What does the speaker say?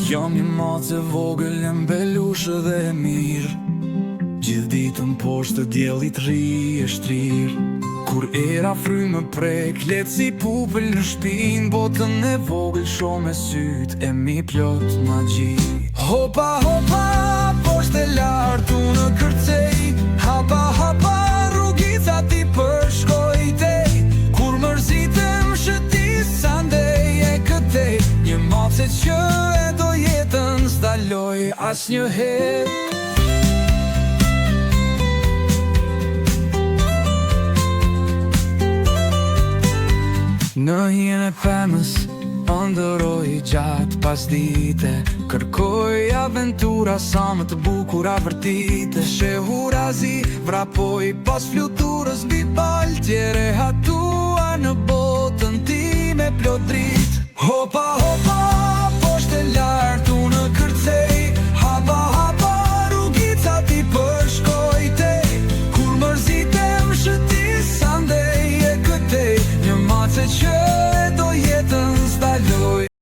Jam një macë e vogël e mbelushë dhe e mirë, gjithë ditën poshtë të diellit ri e shtrirë. Kur era frymë më prek, letë si pupël në shpinë, botën e vogël shumë e sytë e mi plot magji. Hopa, hopa, poshtë e lartë unë kërcej, hapa, hapa, rrugica ti përshkoj tej. Kur mërzitem shëti sa ndej e këtej, një macë që e do jetën s'daloj as një herë. Në hien e femës, ndëroj gjatë pas dite, kërkoj aventura sa më të bukura vërtite. Shehu razi, vrapoj pas fluturës mbi balë, tjere hatua në botën ti me plot dritë. Hopa,